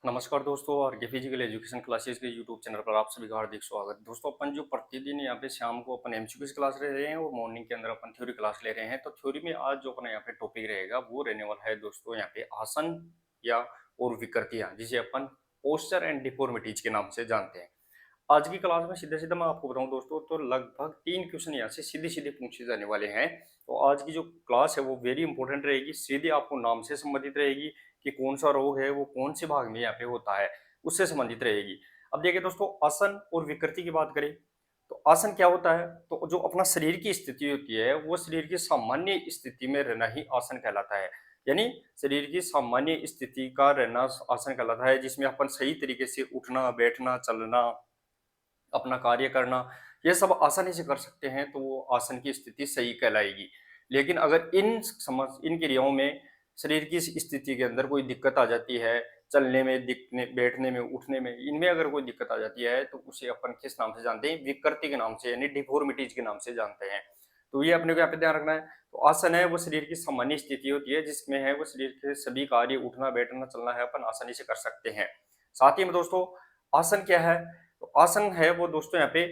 नमस्कार दोस्तों और के फिजिकल एजुकेशन क्लासेस के यूट्यूब चैनल पर आप सभी का हार्दिक स्वागत। दोस्तों अपन जो प्रतिदिन यहाँ पे शाम को अपन एमसीक्यूज क्लास ले रहे हैं और मॉर्निंग के अंदर अपन थ्योरी क्लास ले रहे हैं। तो थ्योरी में आज जो अपना यहाँ पे टॉपिक रहेगा वो रहने वाला है दोस्तों यहाँ पे आसन या और विकृतियां, जिसे अपन पोस्चर एंड डिफॉर्मिटीज के नाम से जानते हैं। आज की क्लास में सीधे सीधे मैं आपको बताऊं दोस्तों, तो लगभग 3 क्वेश्चन यहाँ से सीधे सीधे पूछे जाने वाले हैं। तो आज की जो क्लास है वो वेरी इंपॉर्टेंट रहेगी, सीधे आपको नाम से संबंधित रहेगी कि कौन सा रोग है वो कौन से भाग में यहाँ पे होता है उससे संबंधित रहेगी। अब देखिए दोस्तों, आसन और विकृति की बात करें तो आसन क्या होता है, तो जो अपना शरीर की स्थिति होती है वो शरीर की सामान्य स्थिति में रहना ही आसन कहलाता है। यानी शरीर की सामान्य स्थिति का रहना आसन कहलाता है, जिसमें अपन सही तरीके से उठना बैठना चलना अपना कार्य करना ये सब आसानी से कर सकते हैं, तो वो आसन की स्थिति सही कहलाएगी। लेकिन अगर इन क्रियाओं में शरीर की स्थिति के अंदर कोई दिक्कत आ जाती है, चलने में, दिखने, बैठने में, उठने में, इनमें अगर कोई दिक्कत आ जाती है तो उसे अपन किस नाम से जानते हैं? विकृति के नाम से, यानी डिफॉर्मिटीज के नाम से जानते हैं। तो ये अपने को यहाँ पे ध्यान रखना है। तो आसन है वो शरीर की सामान्य स्थिति होती है, जिसमें है वो शरीर के सभी कार्य, उठना बैठना चलना है, अपन आसानी से कर सकते हैं। साथ ही में दोस्तों, आसन क्या है? तो आसन है वो दोस्तों यहाँ पे,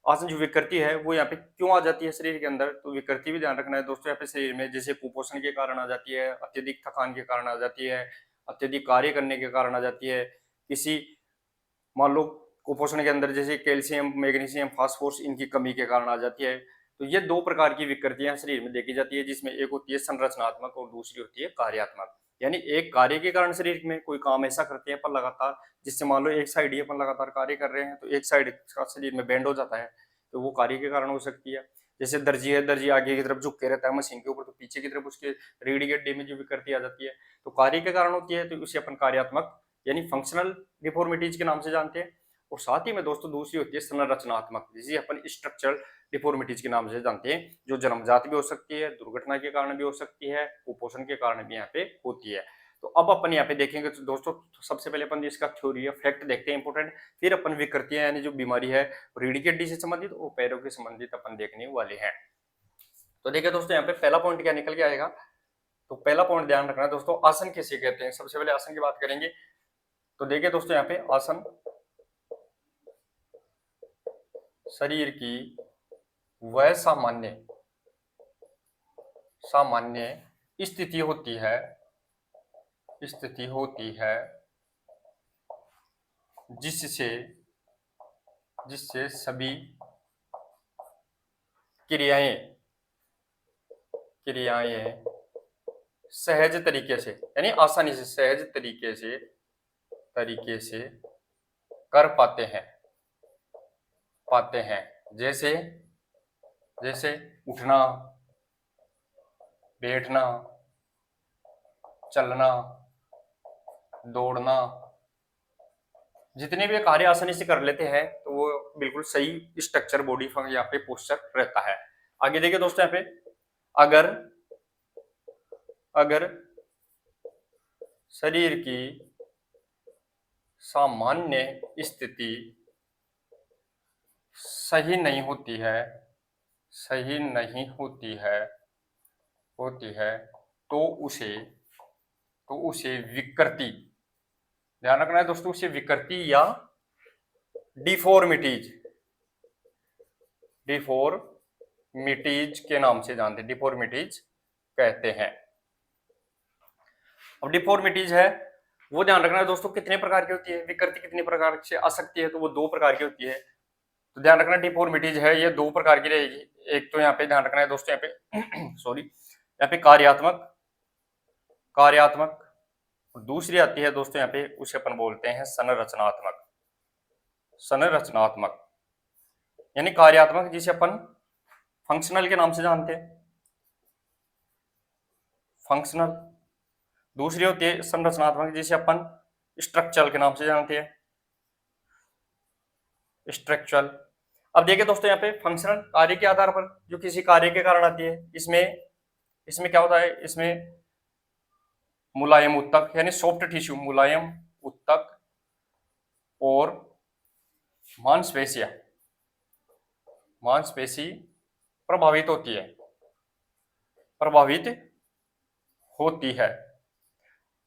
आसन जो विकृति है वो यहाँ पे क्यों आ जाती है शरीर के अंदर, तो विकृति भी ध्यान रखना है दोस्तों। यहाँ पे शरीर में जैसे कुपोषण के कारण आ जाती है, अत्यधिक थकान के कारण आ जाती है, अत्यधिक कार्य करने के कारण आ जाती है, किसी मान लो कुपोषण के अंदर जैसे कैल्शियम, मैग्नीशियम, फास्फोरस, इनकी कमी के कारण आ जाती है। तो ये दो प्रकार की विकृतियां शरीर में देखी जाती है, जिसमें एक होती है संरचनात्मक और दूसरी होती है कार्यात्मक। यानी एक कार्य के कारण शरीर में कोई काम ऐसा करते हैं अपन लगातार, जिससे मान लो एक साइड ही अपन लगातार कार्य कर रहे हैं तो एक साइड का शरीर में बैंड हो जाता है, तो वो कार्य के कारण हो सकती है। जैसे दर्जी है, दर्जी आगे की तरफ झुक के रहता है मशीन के ऊपर, तो पीछे की तरफ उसके रीढ़ की हड्डी में जो विकृति आ जाती है तो कार्य के कारण होती है, तो उसे अपन कार्यात्मक यानी फंक्शनल डिफॉर्मिटीज के नाम से जानते हैं। और साथ ही में दोस्तों दूसरी होती है संरचनात्मक, जिसे अपन स्ट्रक्चरल डिफॉर्मिटीज के नाम से जानते हैं, जो जन्मजात भी हो सकती है, दुर्घटना के कारण भी हो सकती है, कुपोषण के कारण भी यहाँ पे होती है। तो अब अपन यहाँ पे देखेंगे तो दोस्तों, सबसे पहले अपन इसका थ्योरी या फैक्ट देखते हैं इंपोर्टेंट, फिर अपन विकृतियां यानी जो बीमारी है रीढ़ की हड्डी से संबंधित और पैरों के संबंधित अपन देखने वाले हैं। तो देखिए दोस्तों, यहाँ पे पहला पॉइंट क्या निकल के आएगा, तो पहला पॉइंट ध्यान रखना है दोस्तों, आसन किसे कहते हैं। सबसे पहले आसन की बात करेंगे तो देखिए दोस्तों, यहाँ पे आसन शरीर की वह सामान्य स्थिति होती है, जिससे सभी क्रियाएं सहज तरीके से, यानी आसानी से, सहज तरीके से कर पाते हैं। जैसे उठना, बैठना, चलना, दौड़ना, जितने भी कार्य आसानी से कर लेते हैं तो वो बिल्कुल सही स्ट्रक्चर बॉडी यहाँ पे पोस्चर रहता है। आगे देखिए दोस्तों, यहाँ पे अगर शरीर की सामान्य स्थिति सही नहीं होती है तो उसे विकृति, ध्यान रखना है दोस्तों, उसे विकृति या डिफॉर्मिटीज के नाम से जानते हैं, डिफॉर्मिटीज कहते हैं। अब डिफॉर्मिटीज है वो ध्यान रखना है दोस्तों, कितने प्रकार की होती है, विकृति कितने प्रकार से आ सकती है, तो वो 2 प्रकार की होती है। तो ध्यान रखना, डिफॉर्मिटीज है ये 2 प्रकार की रहेगी। एक तो यहाँ पे ध्यान रखना है दोस्तों, यहाँ पे सॉरी, यहाँ पे कार्यात्मक, और दूसरी आती है दोस्तों यहाँ पे, उसे अपन बोलते हैं संरचनात्मक, यानी कार्यात्मक जिसे अपन फंक्शनल के नाम से जानते हैं, फंक्शनल। दूसरी होती है संरचनात्मक, जिसे अपन स्ट्रक्चरल के नाम से जानते हैं, स्ट्रक्चरल। अब देखिए दोस्तों, यहाँ पे फंक्शनल कार्य के आधार पर जो किसी कार्य के कारण आती है, इसमें क्या होता है, इसमें मुलायम उत्तक यानी सॉफ्ट टिश्यू, मुलायम उत्तक और मांसपेशी प्रभावित होती है।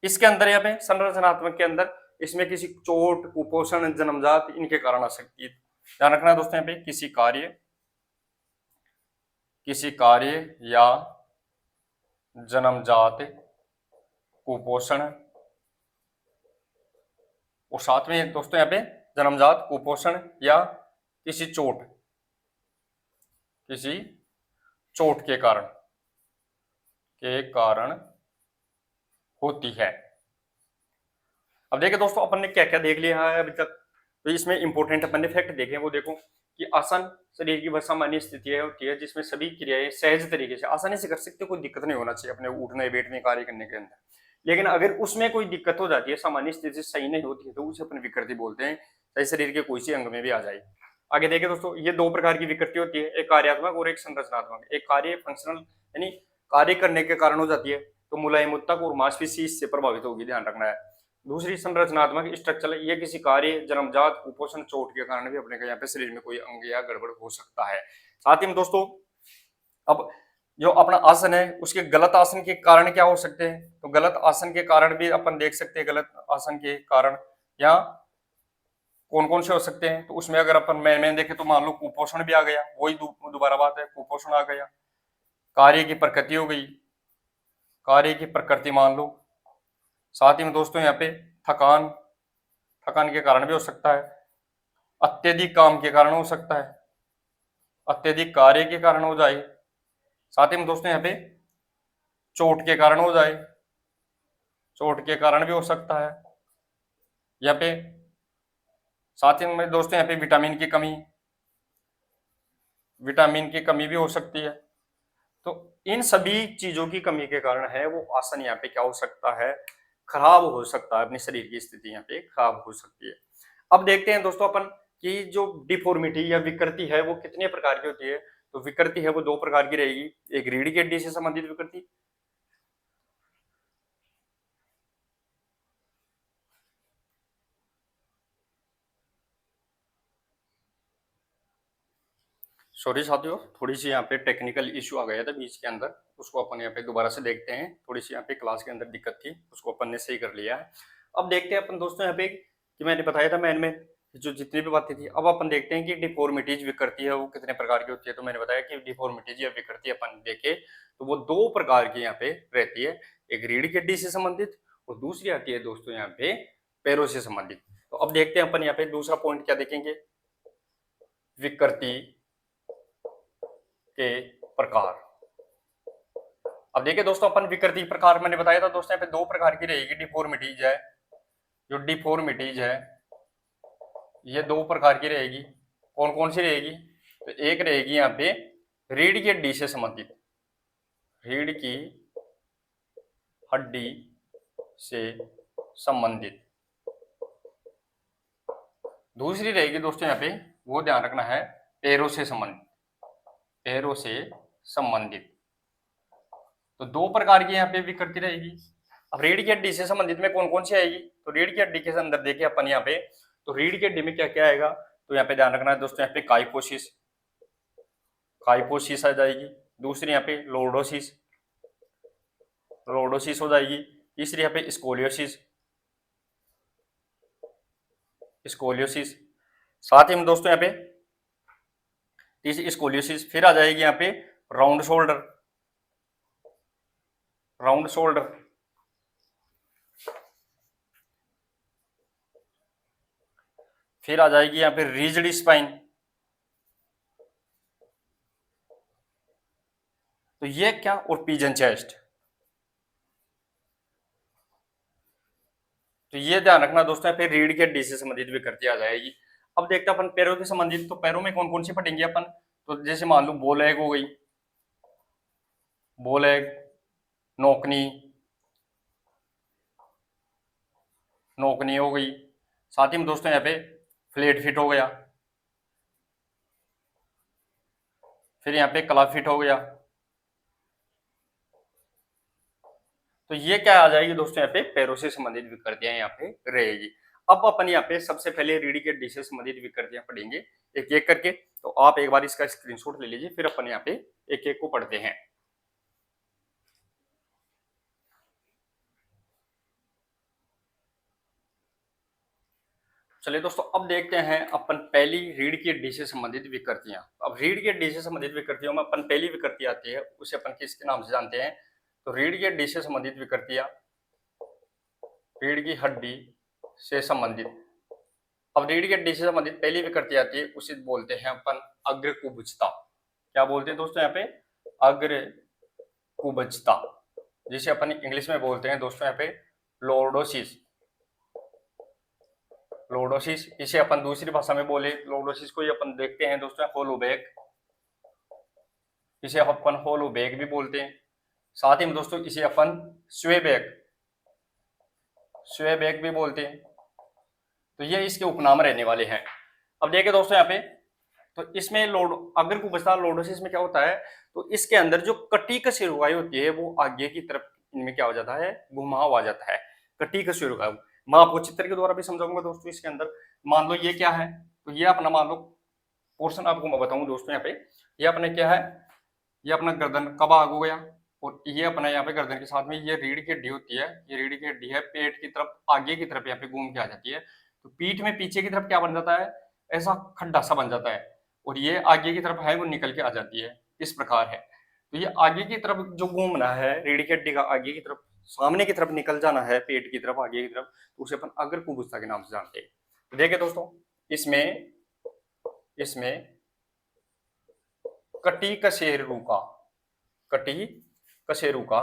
इसके अंदर यहाँ पे संरचनात्मक के अंदर इसमें किसी चोट, कुपोषण, जन्मजात इनके कारण आ सकती है। ध्यान रखना दोस्तों यहाँ पे किसी कार्य या जन्मजात कुपोषण, और साथ में दोस्तों यहाँ पे जन्मजात कुपोषण या किसी चोट के कारण होती है। अब देखिए दोस्तों अपन ने क्या क्या देख लिया है अभी तक। तो इसमें इंपॉर्टेंट अपन ने फैक्ट देखे, वो देखो कि आसन शरीर की वह सामान्य स्थिति होती है जिसमें सभी क्रियाएं सहज तरीके से आसानी से कर सकते, कोई दिक्कत नहीं होना चाहिए अपने उठने बैठने कार्य करने के अंदर। लेकिन अगर उसमें कोई दिक्कत हो जाती है, सामान्य स्थिति सही नहीं होती है, तो उसे अपन विकृति बोलते हैं, चाहे शरीर के कोई सी अंग में भी आ जाए। आगे देखिए दोस्तों, ये दो प्रकार की विकृति होती है, एक कार्यात्मक और एक संरचनात्मक। एक कार्य फंक्शनल यानी कार्य करने के कारण हो जाती है, तो मुलायम ऊतक और मांसपेशी इससे प्रभावित होगी, ध्यान रखना है। दूसरी संरचनात्मक स्ट्रक्चरल, ये किसी कार्य, जन्मजात कुपोषण, चोट के कारण भी अपने यहाँ पे शरीर में कोई अंग या गड़बड़ हो सकता है। साथ ही में दोस्तों अब जो अपना आसन है उसके गलत आसन के कारण क्या हो सकते हैं, तो गलत आसन के कारण भी अपन देख सकते हैं, गलत आसन के कारण या कौन कौन से हो सकते हैं। तो उसमें अगर अपन मैं देखे तो मान लो कुपोषण भी आ गया, वही दोबारा बात है, कुपोषण आ गया। कार्य की प्रकृति हो गई, कार्य की प्रकृति मान लो। साथ ही में दोस्तों यहाँ पे थकान के कारण भी हो सकता है, अत्यधिक काम के कारण हो सकता है, अत्यधिक कार्य के कारण हो जाए। साथ ही में दोस्तों यहाँ पे चोट के कारण हो जाए, चोट के कारण भी हो सकता है यहाँ पे। साथ ही में दोस्तों यहाँ पे विटामिन की कमी भी हो सकती है। तो इन सभी चीजों की कमी के कारण है वो आसन यहाँ पे क्या हो सकता है, खराब हो सकता है, अपने शरीर की स्थिति यहाँ पे खराब हो सकती है। अब देखते हैं दोस्तों अपन कि जो डिफॉर्मिटी या विकृति है वो कितने प्रकार की होती है। तो विकृति है वो दो प्रकार की रहेगी, एक रीढ़ की हड्डी से संबंधित विकृति, सॉरी साथियों, थोड़ी सी यहाँ पे टेक्निकल इश्यू आ गया था बीच के अंदर, उसको अपन यहाँ पे दोबारा से देखते हैं। थोड़ी सी यहाँ पे क्लास के अंदर दिक्कत थी, उसको अपन ने सही कर लिया है। अब देखते हैं अपन दोस्तों यहाँ पे कि मैंने बताया था मैन में जो जितनी भी बातें थी। अब अपन देखते हैं कि डिफॉर्मिटीज विकृति है वो कितने प्रकार की होती है। तो मैंने बताया कि डिफॉर्मिटीज या विकृति अपन देखे तो वो दो प्रकार की यहाँ पे रहती है, एक रीढ़ की हड्डी से संबंधित और दूसरी आती है दोस्तों यहाँ पे पैरों से संबंधित। तो अब देखते हैं अपन यहाँ पे दूसरा पॉइंट क्या देखेंगे, विकृति के प्रकार। अब देखिए दोस्तों अपन विकृति प्रकार मैंने बताया था दोस्तों यहाँ पे दो प्रकार की रहेगी, डिफॉर्मिटीज है, जो डिफॉर्मिटीज है ये दो प्रकार की रहेगी। कौन कौन सी रहेगी, तो एक रहेगी यहाँ पे रीढ़ की हड्डी से संबंधित, रीढ़ की हड्डी से संबंधित। दूसरी रहेगी दोस्तों यहाँ पे, वो ध्यान रखना है, पैरों से संबंधित, पैरों से संबंधित। तो दो प्रकार की यहाँ पे विकृति रहेगी। अब रीढ़ की हड्डी से संबंधित में कौन कौन सी आएगी, तो रीढ़ की हड्डी के अंदर देखिए अपन यहाँ पे, तो रीढ़ की हड्डी में क्या क्या आएगा, तो यहाँ पे ध्यान रखना है दोस्तों, यहाँ पे काइपोसिस आ जाएगी। दूसरी यहाँ पे लोर्डोसिस हो जाएगी। तीसरी यहाँ पे स्कोलियोसिस। साथ ही में दोस्तों यहाँ पे तीसरी स्कोलियोसिस, फिर आ जाएगी यहाँ पे राउंड शोल्डर, फिर आ जाएगी यहाँ पे रिजिड स्पाइन। तो ये क्या, और पिजन चेस्ट। तो ये ध्यान रखना दोस्तों, फिर रीढ़ की हड्डी से संबंधित विकृति आ जाएगी। अब देखते हैं अपन पैरों से संबंधित, तो पैरों में कौन कौन सी पढ़ेंगे अपन, तो जैसे मान लो बो लेग हो गई, बो लेग, नोकनी हो गई। साथ ही में दोस्तों यहाँ पे फ्लेट फिट हो गया, फिर यहाँ पे क्लब फिट हो गया। तो ये क्या आ जाएगी दोस्तों, यहाँ पे पैरों से संबंधित विकृतियां यहाँ पे रहेगी। अब अपन यहाँ पे सबसे पहले रीढ़ की हड्डी से संबंधित विकृतियां पढ़ेंगे एक एक करके। तो आप एक बार इसका स्क्रीनशॉट ले लीजिए, फिर अपन यहाँ पे एक एक को पढ़ते हैं। चलिए दोस्तों, अब देखते हैं अपन पहली रीढ़ की हड्डी से संबंधित विकृतियां। अब रीढ़ की हड्डी से संबंधित विकृतियों में अपन पहली विकृति आती है, उसे अपन किसके नाम से जानते हैं? तो रीढ़ की हड्डी से संबंधित विकृतियां, रीढ़ की हड्डी से संबंधित। अब रीढ़ की हड्डी से संबंधित पहली विकृति आती है, उसे बोलते हैं अपन अग्रकुब्जता। क्या बोलते हैं दोस्तों यहाँ पे? अग्रकुब्जता, जिसे अपन इंग्लिश में बोलते हैं दोस्तों यहाँ पे लॉर्डोसिस। लॉर्डोसिस, इसे अपन दूसरी भाषा में बोले लॉर्डोसिस को ही अपन देखते हैं दोस्तों होलोबैक, इसे अपन होलोबैक भी बोलते हैं। साथ ही में दोस्तों इसे अपन स्वेबैक, स्वेबैक भी बोलते हैं। तो ये इसके उपनाम रहने वाले हैं। अब देखिए दोस्तों यहाँ पे, तो इसमें अग्रकुब्जता लॉर्डोसिस में क्या होता है? तो इसके अंदर जो कटिका शिरोगाई होती है वो आगे की तरफ इनमें क्या हो जाता है? घुमाव आ जाता है, कटिका शिरोगाई। मैं आपको चित्र के द्वारा भी समझाऊंगा दोस्तों। इसके अंदर मान लो ये क्या है, तो ये अपना मान लो पोर्शन आपको मैं बताऊं दोस्तों यहाँ पे, ये अपने क्या है? ये अपना गर्दन का भाग हो गया, और ये अपना यहाँ पे गर्दन के साथ में ये रीढ़ की हड्डी होती है, ये रीढ़ की हड्डी है, पेट की तरफ आगे की तरफ यहाँ पे घूम के आ जाती है। तो पीठ में पीछे की तरफ क्या बन जाता है? ऐसा खड्डा सा बन जाता है, और ये आगे की तरफ है वो निकल के आ जाती है, इस प्रकार है। तो ये आगे की तरफ जो घूमना है, रीढ़ की हड्डी का आगे की तरफ, सामने की तरफ निकल जाना है, पेट की तरफ आगे की तरफ, तो उसे अपन अग्रकुब्जता के नाम से जानते हैं। तो देखिए दोस्तों, इसमें इसमें कटिकशेरुका, कटिकशेरुका,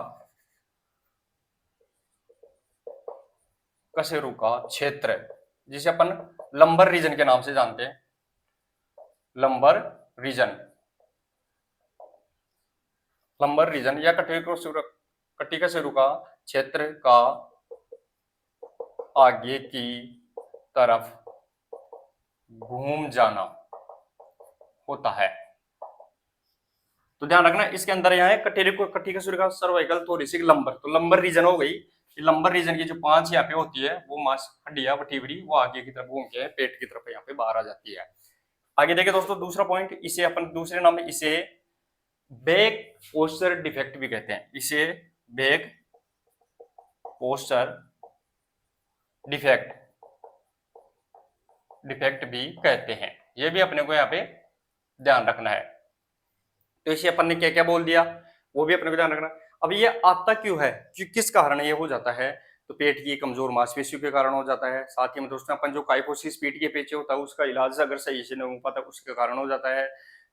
कशेरुका क्षेत्र, जिसे अपन लंबर रीजन के नाम से जानते हैं, लंबर रीजन, लंबर रीजन या कटिकशेरुका क्षेत्र का आगे की तरफ घूम जाना होता है। तो ध्यान रखना, इसके अंदर यहाँ है कटिकशेरुका सर्वाइकल थोरेसिक लंबर। तो लंबर रीजन हो गई, लंबर रीजन की जो 5 यहाँ पे होती है वो मांस हड्डियां वटीवरी, वो आगे की तरफ घूम के पेट की तरफ यहाँ पे बाहर आ जाती है। आगे देखिए दोस्तों, दूसरा पॉइंट, इसे अपन दूसरे नाम में इसे बैक पोस्चर डिफेक्ट भी कहते हैं। इसे बैक पोस्चर डिफेक्ट भी कहते हैं। ये भी अपने को यहाँ पे ध्यान रखना है। तो इसे अपन ने क्या क्या बोल दिया, वो भी अपने को ध्यान रखना। अब ये आता क्यों है, किस कारण ये हो जाता है? तो पेट की कमजोर मांसपेशियों के कारण हो जाता है। साथ ही में दोस्तों अपन जो काइफोसिस पेट के पेचे होता है उसका इलाज अगर सही से नहीं हो पाता उसके कारण हो जाता है।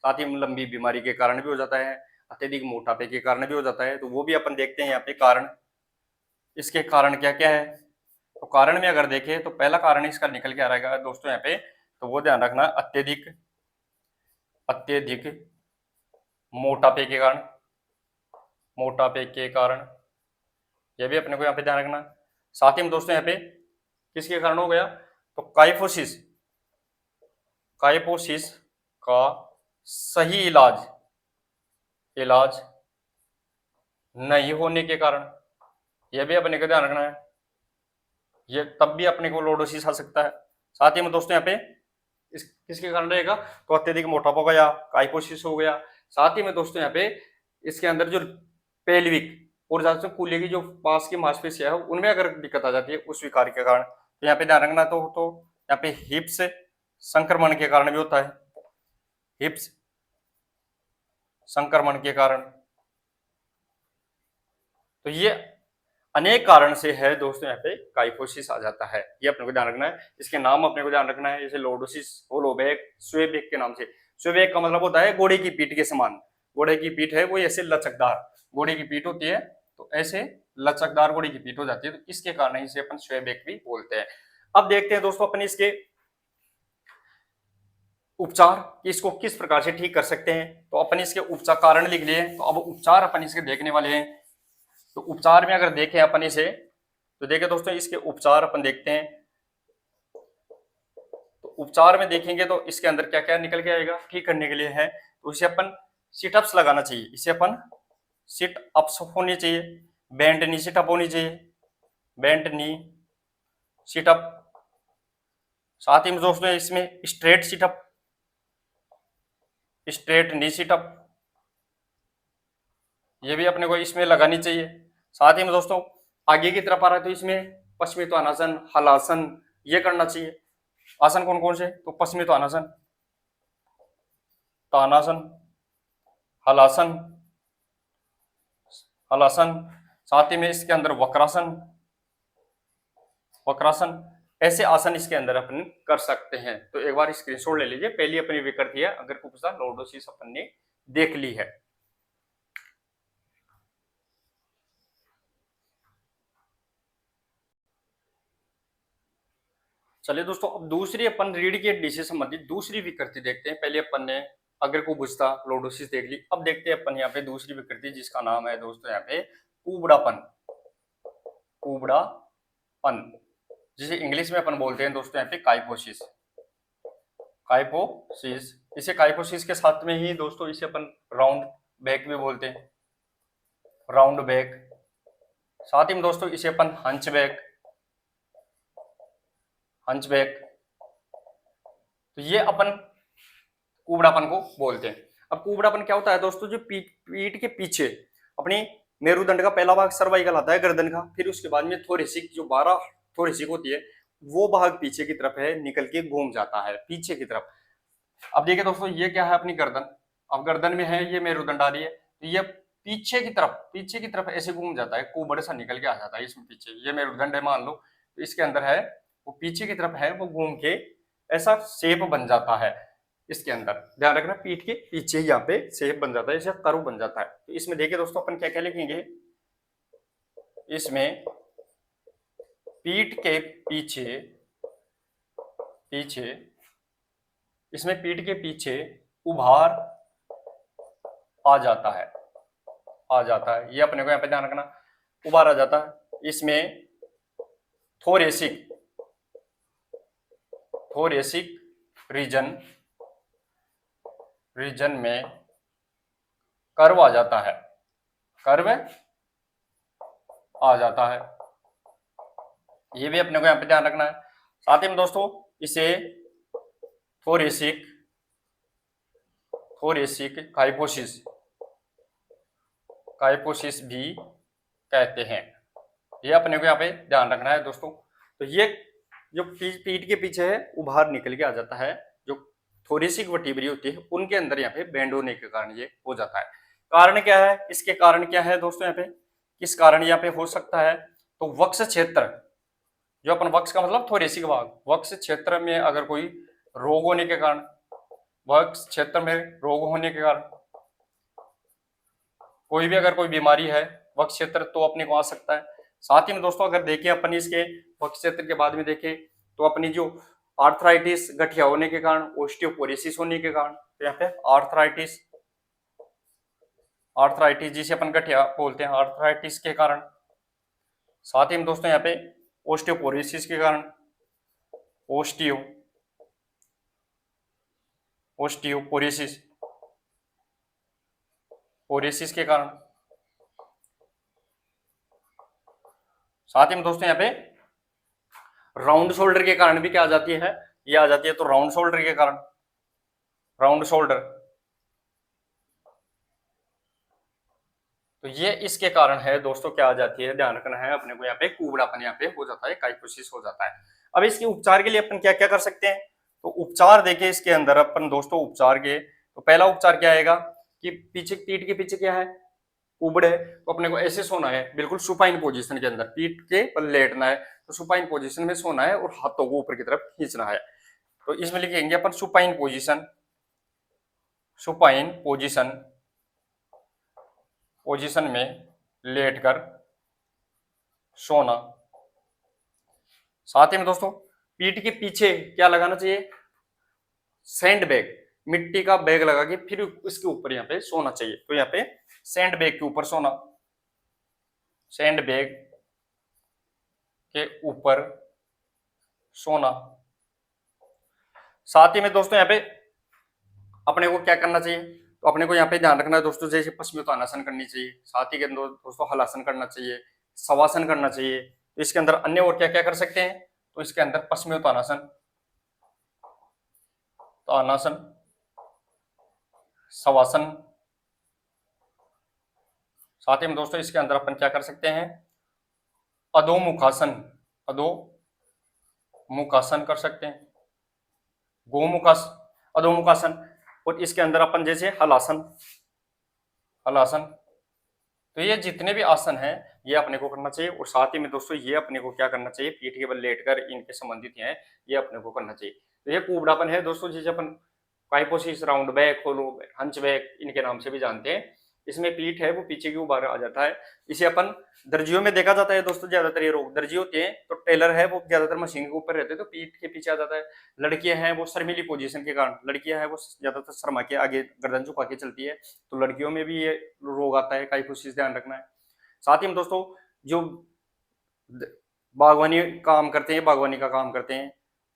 साथ ही में लंबी बीमारी के कारण भी हो जाता है, अत्यधिक मोटापे के कारण भी हो जाता है। तो वो भी अपन देखते हैं यहाँ पे कारण, इसके कारण क्या क्या है। तो कारण में अगर देखें तो पहला कारण इसका निकल के आ रहेगा दोस्तों यहाँ पे, तो वो ध्यान रखना, अत्यधिक मोटापे के कारण, मोटापे के कारण, ये भी अपने को यहाँ पे ध्यान रखना। साथ ही में दोस्तों यहाँ पे किसके कारण हो गया? तो काइफोसिस, काइफोसिस का सही इलाज नहीं होने के कारण, यह भी अपने को ध्यान रखना है। ये तब भी अपने को लॉर्डोसिस आ सकता है। साथ ही में दोस्तों यहाँ पे इस किसके कारण रहेगा? तो अत्यधिक मोटापा हो गया, काइफोसिस हो गया। साथ ही में दोस्तों यहाँ पे इसके अंदर जो पेल्विक और ज्यादा कूल्हे की जो पास की मांसपेशियां है उनमें अगर दिक्कत आ जाती है उस विकार के कारण, तो यहाँ पे ध्यान रखना। तो यहाँ पे हिप्स संक्रमण के कारण भी होता है, हिप्स संक्रमण के कारण। तो ये अनेक कारण से है दोस्तों, यहाँ पे काइफोसिस आ जाता है, ये अपने को ध्यान रखना है। इसके नाम अपने को ध्यान रखना है, जैसे लॉर्डोसिस, होलोबैक, स्वेबैक के नाम से। स्वेबैक का मतलब होता है घोड़े की पीठ के समान, घोड़े की पीठ है वो ऐसे लचकदार, घोड़े की पीठ होती है तो ऐसे लचकदार घोड़े की पीठ हो जाती है, तो इसके कारण इसे अपन स्वेबैक भी बोलते हैं। अब देखते हैं दोस्तों अपन इसके उपचार कि इसको किस प्रकार से ठीक कर सकते हैं। तो अपन इसके उपचार कारण लिख लिए, तो अब उपचार अपन इसके देखने वाले हैं। तो उपचार में अगर देखें अपन इसे, तो देखें दोस्तों इसके उपचार अपन देखते हैं। तो उपचार में देखेंगे तो इसके अंदर क्या क्या निकल के आएगा ठीक करने के लिए है। तो इसे अपन सिटअप्स लगाना चाहिए, इसे अपन सिट अप्स होनी चाहिए, बेंड नी सिटअप होनी चाहिए, बेंड नी सिटअप। साथ ही में दोस्तों इसमें straight sit-up, straight knee sit-up, ये भी अपने को इसमें लगानी चाहिए। साथ ही में दोस्तों आगे की तरफ आ रहा है तो इसमें पश्चिमी त्वनासन, हलासन ये करना चाहिए। आसन कौन कौन से, तो पश्चिमी तानासन, तानासन, हलासन, हलासन, साथ ही में इसके अंदर वक्रासन, वक्रासन, ऐसे आसन इसके अंदर अपन कर सकते हैं। तो एक बार स्क्रीनशॉट ले लीजिए। पहली अपनी विकृति है, अगर कुछ लॉर्डोसिस अपन ने देख ली है। चलिए दोस्तों, अब दूसरी अपन रीढ़ की हड्डी से संबंधित दूसरी विकृति देखते हैं। पहले अपन ने अगर कुबुजता लॉर्डोसिस देख ली, अब देखते हैं अपन यहाँ पे दूसरी विकृति जिसका नाम है दोस्तों यहाँ पे कुबड़ापन, कुबड़ापन, जिसे इंग्लिश में अपन बोलते हैं दोस्तों यहाँ पे काइफोसिस, काइफोसिस। इसे काइफोसिस के साथ में ही दोस्तों इसे अपन राउंड बैक भी बोलते हैं, राउंड बैक। साथ ही में दोस्तों इसे अपन हंच बैक, हंच बैक। तो ये अपन कुबड़ापन को बोलते हैं। अब कुबड़ापन क्या होता है दोस्तों, जो पीठ के पीछे अपनी मेरुदंड का पहला भाग सर्वाइकल आता है गर्दन का, फिर उसके बाद में थोरेसिक, जो 12 थोरेसिक होती है वो भाग पीछे की तरफ है निकल के घूम जाता है पीछे की तरफ। अब देखिए दोस्तों, ये क्या है अपनी गर्दन, अब गर्दन में है ये मेरुदंड आ रही है, तो ये पीछे की तरफ ऐसे घूम जाता है, कुबड़ सा निकल के आ जाता है इसमें पीछे। ये मेरुदंड है मान लो, तो इसके अंदर है वो पीछे की तरफ है, वो घूम के ऐसा शेप बन जाता है इसके अंदर। ध्यान रखना, पीठ के पीछे यहाँ पे शेप बन जाता है, ऐसा कर्व बन जाता है। तो इसमें देखिए दोस्तों अपन क्या क्या लिखेंगे, इसमें पीठ के पीछे, पीछे, इसमें पीठ के पीछे उभार आ जाता है, आ जाता है। ये अपने को यहाँ पे ध्यान रखना, उभार आ जाता है। इसमें थोरेसिक, थोरेसिक रीजन, रीजन में कर्व आ जाता है, कर्व आ जाता है। ये भी अपने को यहाँ पे ध्यान रखना है। साथ ही में दोस्तों इसे थोरेसिक, थोरेसिक काइफोसिस, काइफोसिस भी कहते हैं। ये अपने को यहाँ पे ध्यान रखना है दोस्तों। तो ये जो पीठ के पीछे है उभार निकल के आ जाता है, जो थोरेसिक वर्टिब्री होती है उनके अंदर यहाँ पे बेंड होने के कारण ये हो जाता है। कारण क्या है, इसके कारण क्या है दोस्तों, यहाँ पे किस कारण यहाँ पे हो सकता है, तो वक्ष क्षेत्र, जो अपन वक्ष का मतलब थोरेसिक भाग, वक्ष क्षेत्र में अगर कोई रोग होने के कारण, वक्ष क्षेत्र में रोग होने के कारण, कोई भी अगर कोई बीमारी है वक्ष क्षेत्र तो अपने को आ सकता है। साथ ही में दोस्तों अगर देखें अपन इसके वक्ष क्षेत्र के बाद में देखें तो अपनी जो आर्थराइटिस, गठिया होने के कारण, ओस्टियोपोरोसिस होने के कारण, तो यहाँ पे आर्थराइटिस, आर्थराइटिस जिसे अपन गठिया बोलते हैं, आर्थराइटिस के कारण। साथ ही में दोस्तों यहाँ पे ओस्टियोपोरोसिस के कारण, ओस्टियोपोरोसिस, पोरेसिस के कारण। साथ ही में दोस्तों यहाँ पे राउंड शोल्डर के कारण भी क्या आ जाती है, ये आ जाती है, तो राउंड शोल्डर के कारण, राउंड शोल्डर, तो ये इसके कारण है दोस्तों क्या आ जाती है, ध्यान रखना है अपने को, यहाँ पे कुबड़ापन यहाँ पे हो जाता है, काइफोसिस हो जाता है। अब इसके उपचार के लिए अपन क्या क्या कर सकते हैं, तो उपचार देखिए इसके अंदर अपन दोस्तों, उपचार के तो पहला उपचार क्या आएगा कि पीछे, पीठ के पीछे क्या है, कुबड़ है, तो अपने को ऐसे सोना है बिल्कुल सुपाइन पोजीशन के अंदर, पीठ के पर लेटना है, तो सुपाइन पोजीशन में सोना है और हाथों को ऊपर की तरफ खींचना है। तो इसमें लिखेंगे अपन supine position, supine position, position में लेटकर सोना। साथ ही में दोस्तों पीठ के पीछे क्या लगाना चाहिए, सैंड बैग, मिट्टी का बैग लगा के फिर इसके ऊपर यहाँ पे सोना चाहिए। तो यहाँ पे सैंड बैग के ऊपर सोना, सैंड बैग के ऊपर सोना। साथ ही में दोस्तों यहाँ पे अपने को क्या करना चाहिए, तो अपने को यहाँ पे ध्यान रखना है दोस्तों, जैसे पश्चिमोत्तानासन करनी चाहिए, साथ ही के अंदर दोस्तों हलासन करना चाहिए, शवासन करना चाहिए। तो इसके अंदर अन्य और क्या क्या कर सकते हैं, तो इसके अंदर पश्चिमोत्तानासन, तानासन, शवासन। साथ ही में दोस्तों इसके अंदर अपन क्या कर सकते हैं, अधोमुखासन, अधोमुखासन कर सकते हैं। अधोमुखासन, और इसके अंदर अपन जैसे हलासन, तो ये जितने भी आसन हैं ये अपने को करना चाहिए। और साथ ही में दोस्तों ये अपने को क्या करना चाहिए, पीठ के बल लेटकर इनके संबंधित हैं ये अपने को करना चाहिए। तो ये कुबड़ापन है दोस्तों, जिसे अपन काइपोसिस, राउंड बैक, होलो हंच बैक इनके नाम से भी जानते हैं। इसमें पीठ है वो पीछे की ओर आ जाता है। इसे अपन दर्जियों में देखा जाता है दोस्तों, ज्यादातर ये रोग दर्जी होते हैं, तो टेलर है वो ज्यादातर मशीन के ऊपर रहते हैं तो पीठ के पीछे आ जाता है। लड़कियां हैं वो शर्मीली पोजीशन के कारण, लड़कियां हैं वो ज्यादातर शर्मा के आगे गर्दन झुका के चलती है, तो लड़कियों में भी ये रोग आता है, काइफोसिस ध्यान रखना है। साथ ही में दोस्तों जो बागवानी काम करते हैं, बागवानी का काम करते हैं,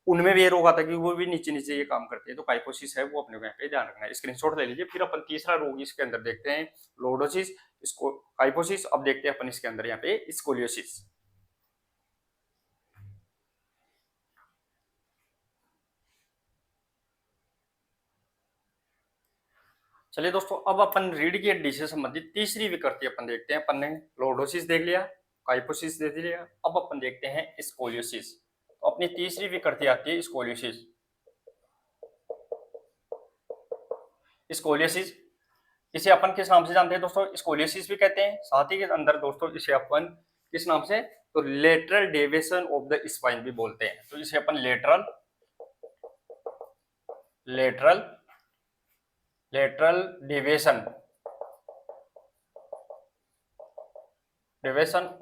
उनमें भी ये रोग आता है कि वो भी नीचे नीचे ये काम करते हैं, तो काइफोसिस है वो अपने को यहाँ पे ध्यान रखना है। स्क्रीनशॉट ले लीजिए। फिर अपन तीसरा रोग इसके अंदर देखते हैं, लोर्डोसिस, इसको काइफोसिस। अब देखते हैं अपन इसके अंदर यहाँ पे स्कोलियोसिस। चलिए दोस्तों, अब अपन रीढ़ की हड्डी से संबंधित तीसरी विकृति अपन देखते हैं। अपन ने लोर्डोसिस देख लिया, काइफोसिस देख लिया, अब अपन देखते हैं स्कोलियोसिस। तो अपनी तीसरी विकृति आती है स्कोलियोसिस। स्कोलियोसिस इसे अपन किस नाम से जानते हैं दोस्तों, स्कोलियोसिस भी कहते हैं। साथ ही के अंदर दोस्तों इसे अपन किस नाम से, तो lateral deviation of the spine भी बोलते हैं। तो इसे अपन lateral lateral deviation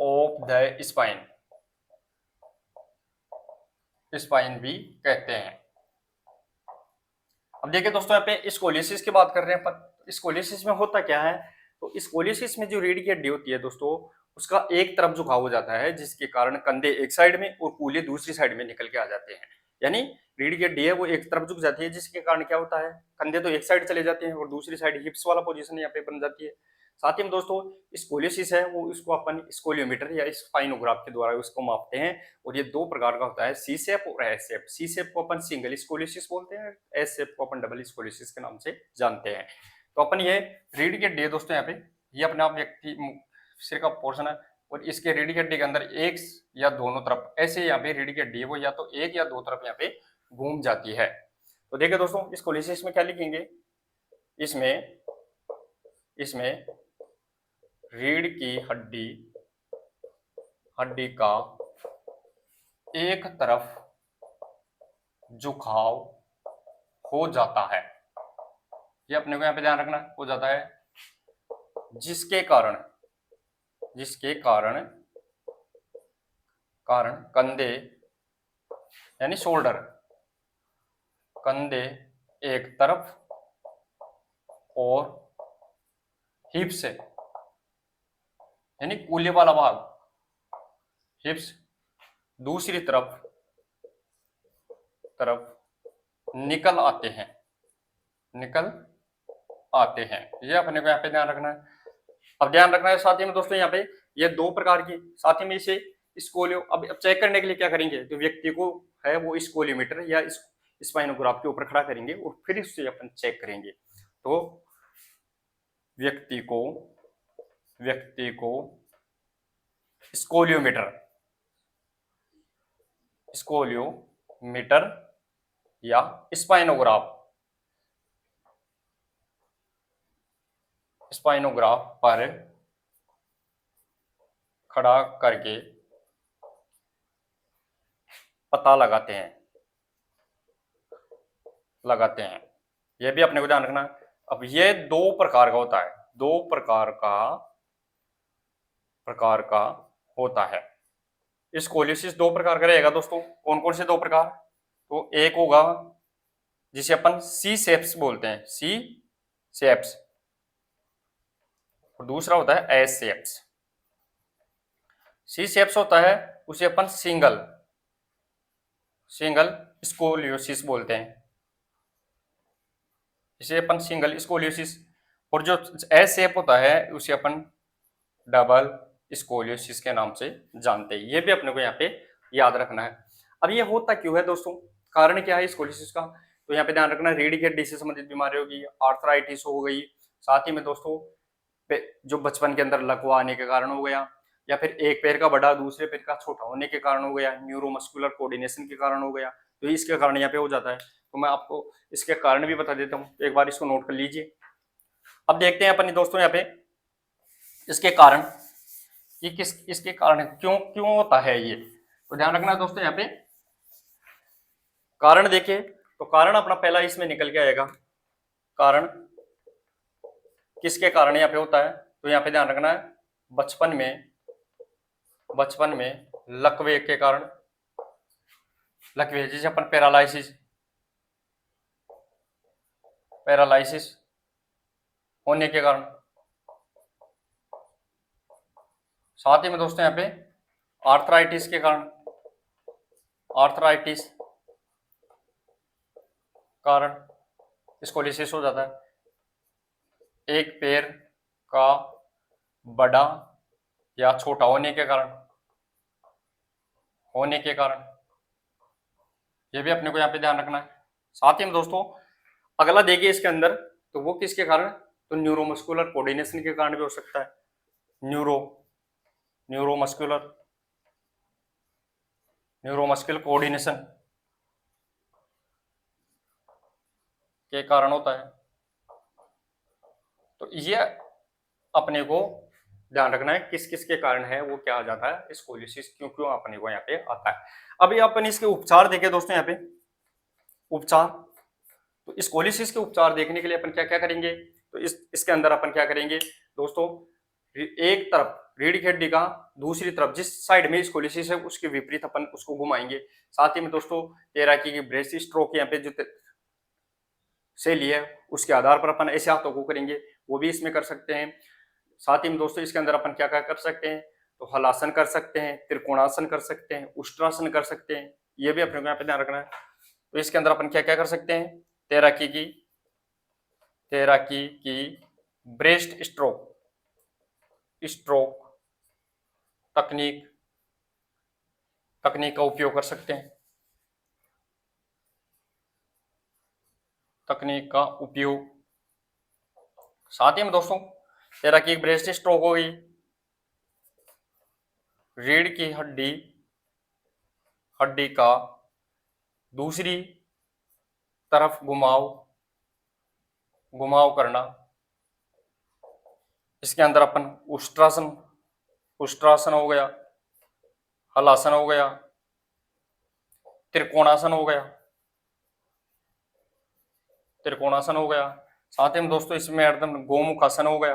of the spine भी कहते हैं। अब देखिए दोस्तों, यहाँ पे स्कोलियोसिस की बात कर रहे हैं अपन। स्कोलियोसिस में होता क्या है, तो स्कोलियोसिस में जो रीढ़ की हड्डी होती है दोस्तों, उसका एक तरफ झुकाव हो जाता है, जिसके कारण कंधे एक साइड में और कूल्हे दूसरी साइड में निकल के आ जाते हैं। यानी रीढ़ की हड्डी है वो एक तरफ झुक जाती है, जिसके कारण क्या होता है, कंधे तो एक साइड चले जाते हैं और दूसरी साइड हिप्स वाला पोजीशन यहाँ पे बन जाती है। साथ ही में दोस्तों स्कोलियोसिस है वो, इसको अपन स्कोलियोमीटर या स्पाइनोग्राफ के द्वारा उसको मापते हैं। और ये दो प्रकार का होता है, सी शेप और एस शेप। सी शेप को अपन सिंगल स्कोलियोसिस बोलते हैं, एस शेप को अपन डबल स्कोलियोसिस के नाम से जानते हैं। तो अपन ये रीढ़ की हड्डी है दोस्तों, यहाँ पे ये अपने आप व्यक्ति सिर का पोर्शन है, और इसके रीढ़ की हड्डी के अंदर एक या दोनों तरफ ऐसे यहाँ पे रीढ़ की हड्डी है वो या तो एक या दो तरफ यहाँ पे घूम जाती है। तो देखिए दोस्तों, स्कोलियोसिस में क्या लिखेंगे, इसमें रीढ़ की हड्डी का एक तरफ झुकाव हो जाता है, ये अपने को यहाँ पे ध्यान रखना हो जाता है, जिसके कारण कंधे यानी शोल्डर, कंधे एक तरफ और हिप्स यानी कूल्हे वाला भाग, हिप्स दूसरी तरफ निकल आते हैं, ये अपने को यहाँ पे ध्यान रखना है। अब ध्यान रखना है साथ ही में दोस्तों, यहाँ पे ये दो प्रकार की, साथ ही में इसे स्कोलियो, अब चेक करने के लिए क्या करेंगे, तो व्यक्ति को है वो स्कोलियोमीटर या स्पाइनोग्राफ के ऊपर खड़ा करेंगे और फिर उससे अपन चेक करेंगे। तो व्यक्ति को स्कोलियोमीटर या स्पाइनोग्राफ पर खड़ा करके पता लगाते हैं। यह भी अपने को ध्यान रखना। अब ये दो प्रकार का होता है, होता है। स्कोलियोसिस दो प्रकार का रहेगा दोस्तों। कौन कौन से दो प्रकार, तो एक होगा जिसे अपन सी शेप्स बोलते हैं, सी शेप्स, और दूसरा होता है एस शेप्स। सी शेप्स होता है उसे अपन सिंगल स्कोलियोसिस बोलते हैं, इसे अपन सिंगल स्कोलियोसिस। और जो एस शेप होता है उसे अपन डबल स्कोलियोसिस के नाम से जानते हैं। ये भी अपने को यहाँ पे याद रखना है। अब ये होता क्यों है दोस्तों, कारण क्या है स्कोलियोसिस का, तो यहाँ पे ध्यान रखना, रीढ़ की हड्डी से संबंधित बीमारी होगी, आर्थराइटिस हो गई, साथ ही में दोस्तों जो बचपन के अंदर लकवा आने के कारण हो गया, या फिर एक पैर का बड़ा दूसरे पैर का छोटा होने के कारण हो गया, न्यूरोमस्कुलर कोऑर्डिनेशन के कारण हो गया, तो इसके कारण यहाँ पे हो जाता है। तो मैं आपको इसके कारण भी बता देता हूँ, एक बार इसको नोट कर लीजिए। अब देखते हैं अपने दोस्तों यहाँ पे इसके कारण, ये किस इसके कारण क्यों क्यों होता है ये, तो ध्यान रखना दोस्तों यहाँ पे। कारण देखिए तो कारण अपना पहला इसमें निकल के आएगा, कारण किसके कारण यहाँ पे होता है, तो यहाँ पे ध्यान रखना है बचपन में लकवे के कारण, लकवे जैसे अपन पैरालाइसिस होने के कारण, साथ ही में दोस्तों यहाँ पे आर्थराइटिस के कारण, आर्थराइटिस कारण स्कोलिसिस हो जाता है। एक पैर का बड़ा या छोटा होने के कारण ये भी अपने को यहाँ पे ध्यान रखना है। साथ ही में दोस्तों अगला देखिए इसके अंदर, तो वो किसके कारण, तो न्यूरोमस्कुलर कोऑर्डिनेशन के कारण भी हो सकता है। न्यूरोमस्कुलर कोऑर्डिनेशन के कारण होता है। तो ये अपने को ध्यान रखना है किस किस के कारण है, वो क्या आ जाता है स्कोलिसिस, क्यों क्यों अपने को यहाँ पे आता है। अभी अपन इसके उपचार देखें दोस्तों यहाँ पे, उपचार, तो स्कोलिसिस के उपचार देखने के लिए अपन क्या क्या करेंगे, तो इसके अंदर अपन क्या करेंगे दोस्तों, एक तरफ रीढ़ की हड्डी का, दूसरी तरफ जिस साइड में स्कोलिसिस है उसके विपरीत अपन उसको घुमाएंगे। साथ ही में दोस्तों तैराकी की ब्रेस्ट स्ट्रोक यहाँ पे जो से लिए उसके आधार पर अपन ऐसे हाथों को करेंगे, वो भी इसमें कर सकते हैं। साथ ही में दोस्तों इसके अंदर अपन क्या क्या कर सकते हैं, तो हलासन कर सकते हैं, त्रिकोणासन कर सकते हैं, उष्ट्रासन कर सकते हैं, ये भी अपने को यहाँ पे ध्यान रखना है। तो इसके अंदर अपन क्या क्या कर सकते हैं, तैराकी की ब्रेस्ट स्ट्रोक तकनीक का उपयोग कर सकते हैं, तकनीक का उपयोग। साथ ही में दोस्तों तैराकी ब्रेस्ट स्ट्रोक हो गई, रीढ़ की हड्डी का दूसरी तरफ घुमाव करना, इसके अंदर अपन उष्ट्रासन हो गया, हलासन हो गया, त्रिकोणासन हो गया। साथ ही में दोस्तों इसमें एकदम गोमुखासन हो गया।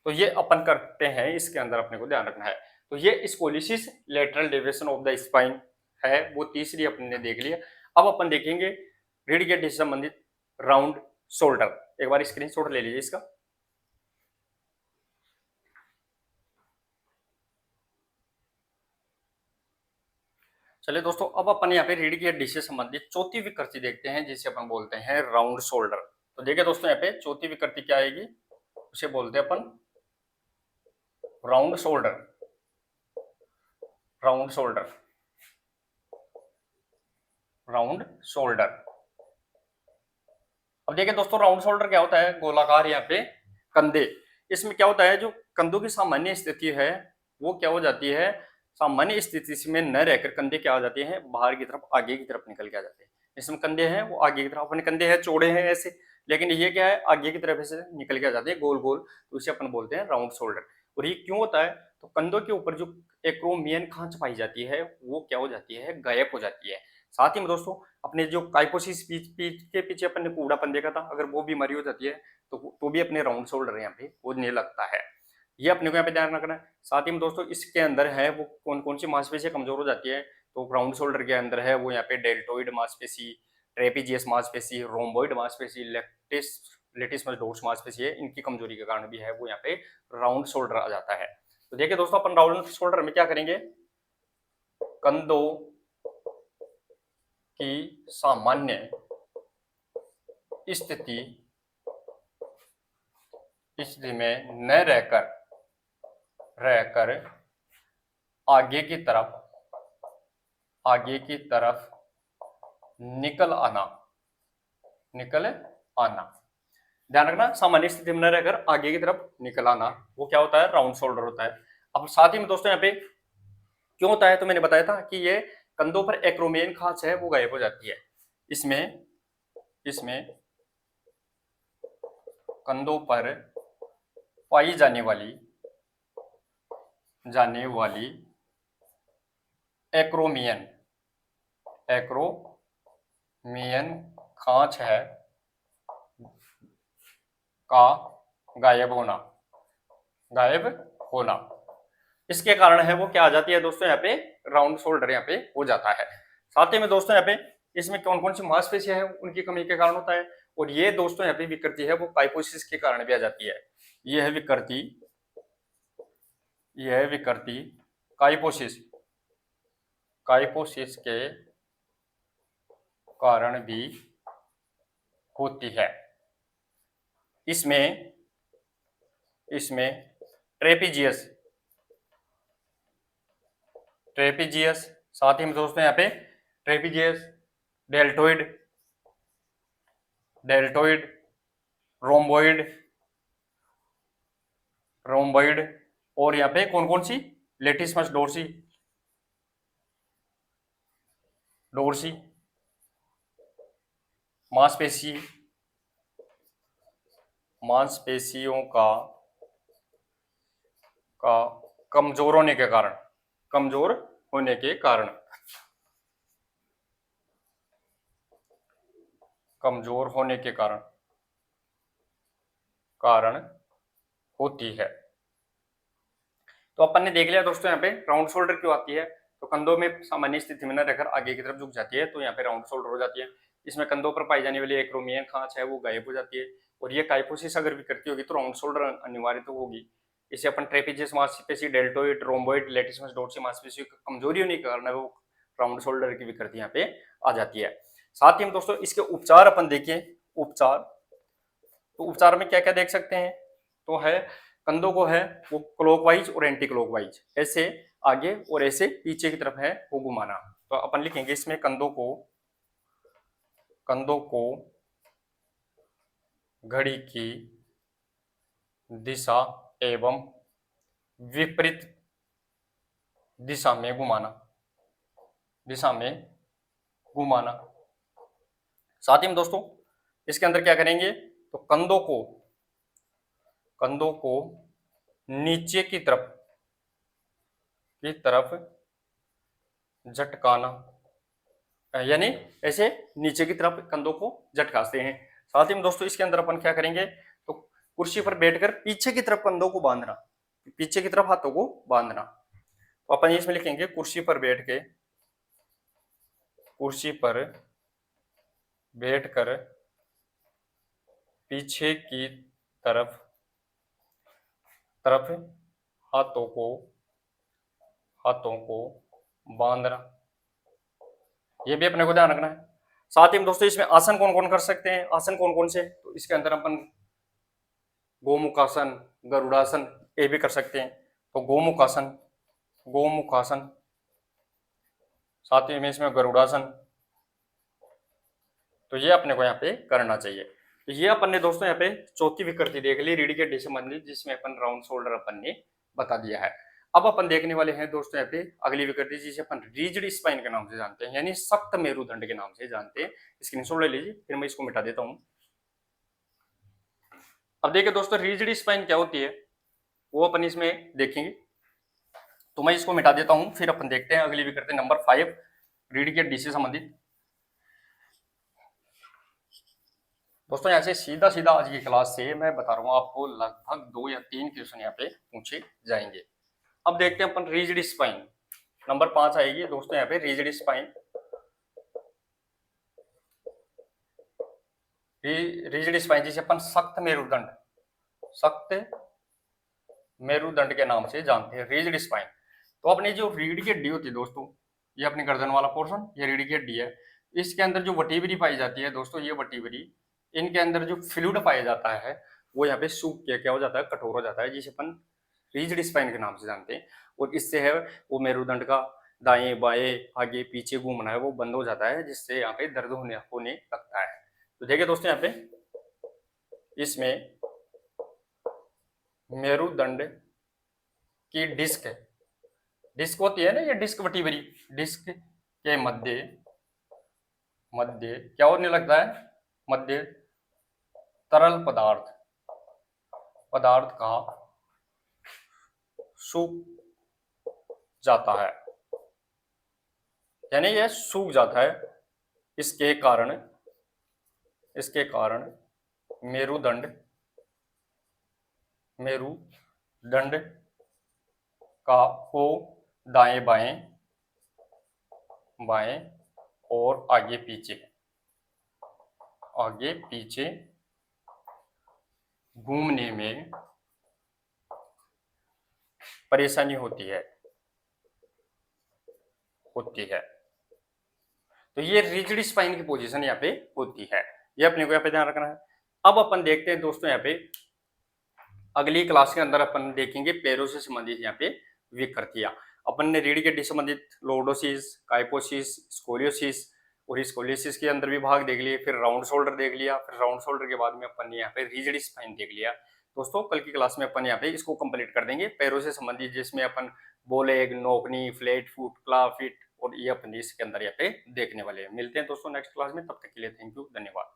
तो ये अपन करते हैं, इसके अंदर अपने को ध्यान रखना है। तो ये scoliosis lateral deviation of the spine है, वो तीसरी अपन ने देख लिया। अब अपन देखेंगे रीढ़ की हड्डी से संबंधित राउंड शोल्डर, एक बार स्क्रीनशॉट ले लीजिए इसका। चलिए दोस्तों अब अपन यहाँ पे रीढ़ की हड्डी से संबंधित चौथी विकृति देखते हैं, जिसे अपन बोलते हैं राउंड शोल्डर। तो देखिए दोस्तों यहाँ पे चौथी विकृति क्या आएगी, उसे बोलते हैं अपन राउंड शोल्डर। अब देखिए दोस्तों राउंड शोल्डर क्या होता है, गोलाकार यहाँ पे कंधे। इसमें क्या होता है, जो कंधों की सामान्य स्थिति है वो क्या हो जाती है, सामान्य स्थिति में न रहकर कंधे क्या आ जाते हैं, बाहर की तरफ, आगे की तरफ निकल के आ जाते हैं। इसमें कंधे हैं वो आगे की तरफ, अपने कंधे हैं चौड़े हैं ऐसे, लेकिन ये क्या है आगे की तरफ ऐसे निकल के आ जाते हैं गोल गोल, तो इसे अपन बोलते हैं राउंड शोल्डर। और ये क्यों होता है, तो कंधों के ऊपर जो एक्रोमियन खांच पाई जाती है वो क्या हो जाती है, गायब हो जाती है। साथ ही में दोस्तों अपने जो काइपोसिस पीठ के पीछे अपन ने कूड़ापन देखा था, अगर वो बीमारी हो जाती है तो भी अपने राउंड शोल्डर यहाँ पे होने लगता है। ये अपने को यहाँ पे ध्यान रखना है। साथ ही में दोस्तों इसके अंदर है वो कौन कौन सी मांसपेशियां कमजोर हो जाती है, तो राउंड शोल्डर के अंदर है वो यहाँ पे डेल्टोइड मांसपेशी, ट्रेपीजियस मांसपेशी, रोम्बोइड मांसपेशी, लेटिसमस डोर्स मांसपेशी है, इनकी कमजोरी के कारण भी है वो यहाँ पे राउंड शोल्डर आ जाता है। तो देखिए दोस्तों अपन राउंड शोल्डर में क्या करेंगे, कंधों की सामान्य स्थिति में न रहकर आगे की तरफ निकल आना। ध्यान रखना, सामान्य स्थिति में न रहकर आगे की तरफ निकल आना, वो क्या होता है, राउंड शोल्डर होता है। अब साथ ही में दोस्तों यहाँ पे क्यों होता है, तो मैंने बताया था कि ये कंधों पर एक्रोमियन खांच है वो गायब हो जाती है। इसमें इसमें कंधों पर पाई जाने वाली एक्रोमियन खांच है का गायब होना इसके कारण है वो क्या आ जाती है दोस्तों, यहाँ पे राउंड शोल्डर यहाँ पे हो जाता है। साथ ही में दोस्तों यहाँ पे इसमें कौन कौन सी मांसपेशियां हैं उनकी कमी के कारण होता है। और ये दोस्तों यहाँ पे विकृति है वो काइपोसिस के कारण भी आ जाती है। ये है विकृति काइपोसिस के कारण भी होती है। इसमें ट्रेपीजियस साथ ही में दोस्तों यहाँ पे ट्रेपीजियस, डेल्टोइड, रोम्बोइड और यहाँ पे कौन कौन सी लेटिसमस डोर्सी मांसपेशियों का कमजोर होने के कारण होती है। तो अपन ने देख लिया दोस्तों यहाँ पे राउंड शोल्डर क्यों आती है। तो कंधों में सामान्य स्थिति में न रहकर आगे की तरफ झुक जाती है तो यहाँ पे राउंड शोल्डर हो जाती है। इसमें कंधों पर पाई जाने वाली एक्रोमियन खांच है वो गायब हो जाती है। और ये काइपोसिस अगर विकृति होगी तो राउंड शोल्डर अनिवार्य तो होगी। इसे अपन ट्रेपीजियस मांसपेशी, डेल्टोइड, रोम्बोइड, लेटिसमस डोर्सी मांसपेशी की कमजोरी होने के कारण वो राउंड शोल्डर की विकृति यहाँ पे आ जाती है। साथ ही में दोस्तों इसके उपचार अपन देखिए। तो उपचार में क्या क्या देख सकते हैं। तो है कंधों को है वो क्लॉकवाइज और एंटी क्लॉकवाइज, ऐसे आगे और ऐसे पीछे की तरफ है वो घुमाना। तो अपन लिखेंगे इसमें कंधों को घड़ी की दिशा एवं विपरीत दिशा में घुमाना। साथ ही में दोस्तों इसके अंदर क्या करेंगे तो कंधों को नीचे की तरफ झटकाना, यानी ऐसे नीचे की तरफ कंधों को झटकाते हैं। साथ ही में दोस्तों इसके अंदर अपन क्या करेंगे तो कुर्सी पर बैठकर पीछे की तरफ कंधों को बांधना, पीछे की तरफ हाथों को बांधना। तो अपन इसमें लिखेंगे कुर्सी पर बैठकर पीछे की तरफ हाथों को बांधना, ये भी अपने को ध्यान रखना है। साथ ही में दोस्तों इसमें आसन कौन कौन कर सकते हैं, आसन कौन कौन से, तो इसके अंदर अपन गोमुखासन, गरुड़ासन ये भी कर सकते हैं। तो गोमुखासन, साथ ही में इसमें गरुड़ासन, तो ये अपने को यहाँ पे करना चाहिए। तो ये अपन ने दोस्तों यहाँ पे चौथी विकृति देख ली रीढ़ की हड्डी से संबंधित, जिसमें अपन राउंड शोल्डर अपन ने बता दिया है। अब अपन देखने वाले हैं दोस्तों यहाँ पे अगली विकृति जिसे अपन रिजिड स्पाइन के नाम से जानते हैं, यानी सख्त मेरुदंड के नाम से जानते हैं। स्क्रीनशॉट ले लीजिए, फिर मैं इसको मिटा देता हूं। अब देखिए दोस्तों रिजिड स्पाइन क्या होती है वो अपन इसमें देखेंगे। तो मैं इसको मिटा देता हूं, फिर अपन देखते हैं अगली विकृति नंबर 5 रीढ़ की हड्डी से संबंधित। दोस्तों यहाँ से सीधा सीधा आज की क्लास से मैं बता रहा हूँ आपको लगभग 2 या 3 क्वेश्चन यहाँ पे पूछे जाएंगे। अब देखते हैं अपन रिजिड स्पाइन नंबर 5 आएगी दोस्तों यहाँ पे रिजिड स्पाइन। रिजिड स्पाइन जिसे अपन सख्त मेरुदंड के नाम से जानते हैं, रिजिड स्पाइन। तो अपनी जो रीढ़ की हड्डी होती है दोस्तों, ये अपनी गर्दन वाला पोर्शन, ये रीढ़ की हड्डी है। इसके अंदर जो वर्टिब्री पाई जाती है दोस्तों, ये वर्टिब्री, इनके अंदर जो फ्लूइड पाया जाता है वो यहाँ पे सूख के क्या हो जाता है, कठोर हो जाता है, जिसे अपन रिजिड स्पाइन के नाम से जानते हैं। और इससे है वो मेरुदंड का दाएं बाएं आगे पीछे घूमना है वो बंद हो जाता है, जिससे यहाँ पे दर्द होने लगता है। तो देखिए दोस्तों यहाँ पे इसमें मेरुदंड की डिस्क होती है ना, ये डिस्क वर्टिब्री, डिस्क के मध्य मध्य क्या होने लगता है, मध्य तरल पदार्थ का सूख जाता है, यानी यह सूख जाता है। इसके कारण मेरुदंड का को दाएं बाएं और आगे पीछे घूमने में परेशानी होती है। तो ये रिजिड स्पाइन की पोजीशन यहाँ पे होती है, ये अपने को यहाँ पे ध्यान रखना है। अब अपन देखते हैं दोस्तों, यहाँ पे अगली क्लास के अंदर अपन देखेंगे पैरों से संबंधित यहाँ पे विकृतियां। अपन ने रीढ़ की हड्डी संबंधित लोर्डोसिस, काइपोसिस, स्कोलियोसिस और स्कोलियोसिस के अंदर भी भाग देख लिए, फिर राउंड शोल्डर देख लिया, फिर राउंड शोल्डर के बाद में अपन ने यहाँ पे रिजिड स्पाइन देख लिया। दोस्तों कल की क्लास में अपन यहाँ पे इसको कंप्लीट कर देंगे पैरों से संबंधित, जिसमें अपन बॉल एग, नोकनी, फ्लैट फुट, क्ला फिट और ये अपन इसके अंदर यहाँ पे देखने वाले हैं। मिलते हैं दोस्तों नेक्स्ट क्लास में, तब तक के लिए थैंक यू, धन्यवाद।